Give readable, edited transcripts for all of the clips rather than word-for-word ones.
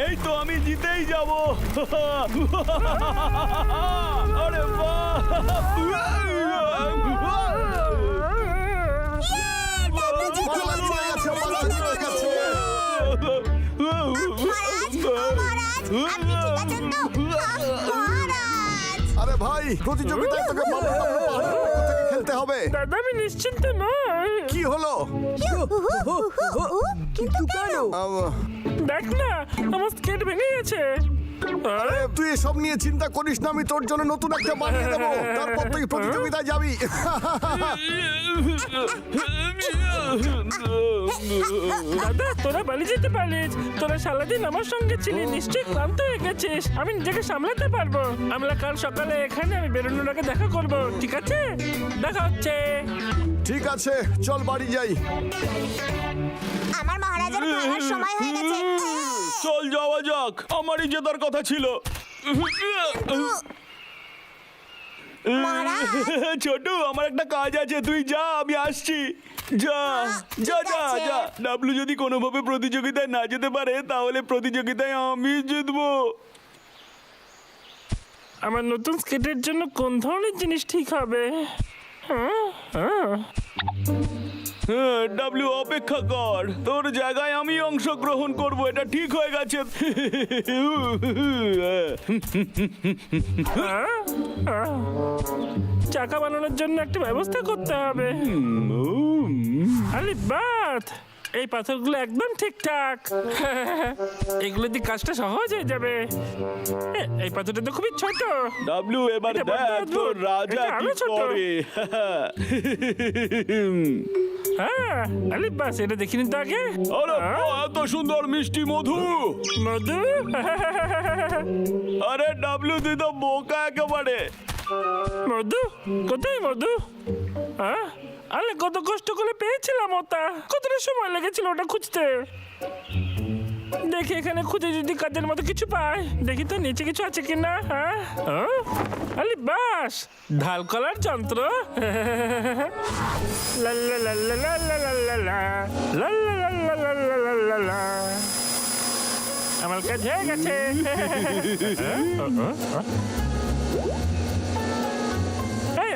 এই তো আমি জিতেই যাব। আরে বাহ! আরে ভাই, প্রতিযোগিতায় তোকে খেলতে হবে। দাদা আমি নিশ্চিন্ত নই। কি হলো? কিন্তু কেন? দেখ না আমার স্কেট ভেঙে গেছে। আরে তুই এসব নিয়ে চিন্তা করিস না, আমি তোর জন্য নতুন একটা বানিয়ে দেবো, তারপর তুই প্রতিযোগিতায় যাবি। দাদা তোরা বাড়ি যেতে পারিস, তোরা সারাদিন আমার সঙ্গে ছিলি, নিশ্চয়ই ক্লান্ত হয়ে গেছিস। আমি নিজেকে সামলাতে পারবো। আমরা কাল সকালে এখানে আমি বেরোনোর আগে দেখা করবো, ঠিক আছে? দেখা হচ্ছে। ঠিক আছে, চল বাড়ি যাই। আমার মহারাজের খেলার সময় হয়ে গেছে। চল যাওয়া যাক, আমারই জেতার কথা ছিল। ছোট, আমার একটা কাজ আছে, তুই যা, আমি আসছি। যা যা যা যা। ডাবলু যদি কোনোভাবে প্রতিযোগিতায় না যেতে পারে তাহলে প্রতিযোগিতায় আমি জিতবো। আমার নতুন স্কেটের জন্য কোন ধরনের জিনিস ঠিক হবে? ডাবলু অপেক্ষা কর, তোর জায়গায় আমি অংশগ্রহণ করব, এটা ঠিক হয়ে গেছে। চাকা বানানোর জন্য একটা ব্যবস্থা করতে হবে। আরে বাত, এই পাথরগুলো একদম ঠিকঠাক। এগুলো দিয়ে কাজটা সহজ হয়ে যাবে। এই পাথরটা তো খুবই ছোট। ডাবলু এবার এটা বড্ড দেখ তোর অদ্ভুত। রাজা এটা কি আরো ছোট। করে। হ্যাঁ আরে বাস, এটা দেখিনি তো আগে। আরে এত সুন্দর মিষ্টি মধু। মধু। আরে ডাবলু তুই তো বোকা একেবারে। মধু? কোথায় মধু? হ্যাঁ, আরে কত কষ্ট করে পেয়েছিলাম ওটা, কতটা সময় লেগেছিল ওটা খুঁজতে। দেখি এখানে খুঁজে যদি কাজের মতো কিছু পাই, দেখি তো নিচে কিছু আছে কিনা। হ্যাঁ, আরে বাস, ঢাল কলার যন্ত্র। লা লা লা লা লা লা লা লা লা লা লা লা লা লা লা লা লা। আমার কাজ হয়ে গেছে।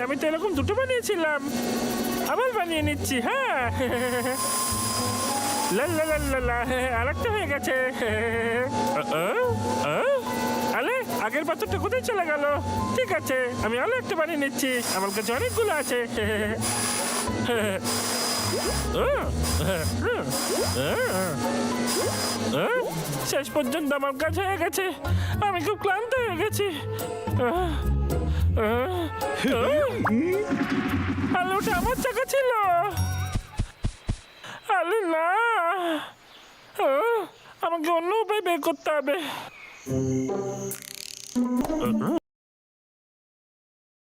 আমি তো এরকম দুটো বানিয়েছিলাম, আবার বানিয়ে নিচ্ছি। হ্যাঁ, আরেকটা হয়ে গেছে। আরে আগের পাথরটা কোথায় চলে গেল? ঠিক আছে, আমি আরো একটা বানিয়ে নিচ্ছি, আমার কাছে অনেকগুলো আছে। শেষ পর্যন্ত আমার কাজ হয়ে গেছে, আমি খুব ক্লান্ত হয়ে গেছি। আরে ওটা আমার চাকা ছিল। আরে না, আমাকে অন্য উপায় বের করতে হবে।